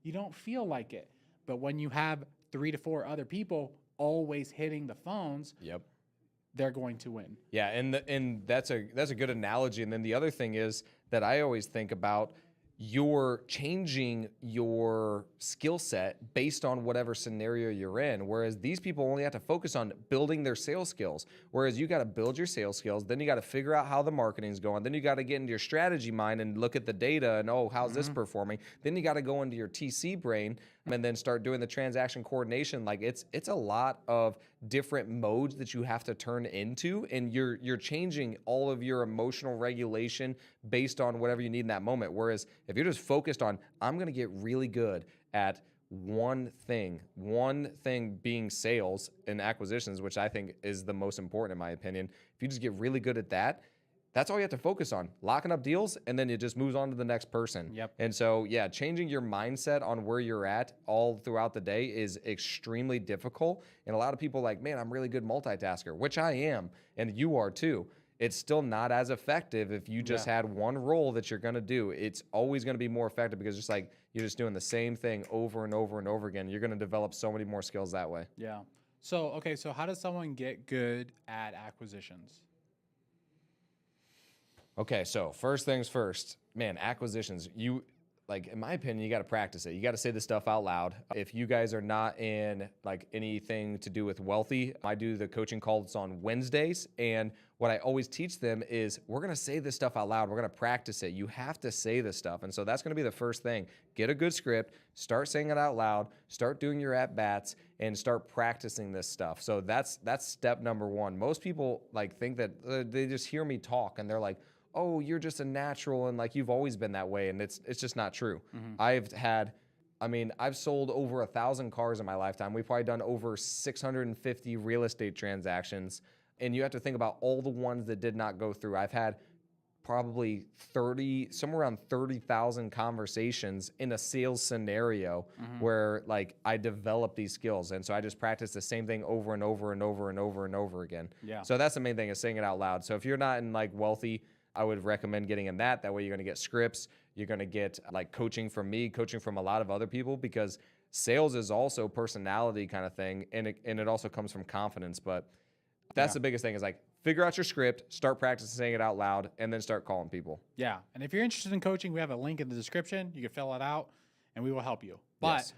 you don't feel like it. But when you have 3 to 4 other people always hitting the phones, Yep. they're going to win. Yeah, and that's a good analogy. And then the other thing is that I always think about, you're changing your skill set based on whatever scenario you're in. Whereas these people only have to focus on building their sales skills. Whereas you got to build your sales skills, then you got to figure out how the marketing's going, then you got to get into your strategy mind and look at the data and, oh, how's this performing? Then you got to go into your TC brain and then start doing the transaction coordination. Like it's a lot of different modes that you have to turn into, and you're changing all of your emotional regulation based on whatever you need in that moment. Whereas if you're just focused on, I'm going to get really good at one thing being sales and acquisitions, which I think is the most important in my opinion. If you just get really good at that, that's all you have to focus on, locking up deals, and then it just moves on to the next person. Yep. And so, yeah, changing your mindset on where you're at all throughout the day is extremely difficult. And a lot of people are like, man, I'm really good multitasker, which I am, and you are too. It's still not as effective if you just had one role that you're going to do. It's always going to be more effective because just like you're just doing the same thing over and over and over again. You're going to develop so many more skills that way. Yeah. So, okay, so how does someone get good at acquisitions? Okay, so first things first, man, acquisitions, like, in my opinion, you got to practice it. You got to say this stuff out loud. If you guys are not in like anything to do with wealthy, I do the coaching calls on Wednesdays. And what I always teach them is we're going to say this stuff out loud. We're going to practice it. You have to say this stuff. And so that's going to be the first thing. Get a good script, start saying it out loud, start doing your at-bats, and start practicing this stuff. So that's step number one. Most people like think that they just hear me talk and they're like, oh, you're just a natural and like you've always been that way. And it's just not true. I've sold over 1,000 cars in my lifetime. We've probably done over 650 real estate transactions. And you have to think about all the ones that did not go through. I've had probably somewhere around 30,000 conversations in a sales scenario where like I developed these skills. And so I just practice the same thing over and over and over and over and over again. Yeah. So that's the main thing, is saying it out loud. So if you're not in like wealthy, I would recommend getting in that. That way you're going to get scripts. You're going to get like coaching from me, coaching from a lot of other people, because sales is also personality kind of thing. And it also comes from confidence. But that's the biggest thing, is like figure out your script, start practicing saying it out loud, and then start calling people. Yeah. And if you're interested in coaching, we have a link in the description. You can fill it out and we will help you. But Yes.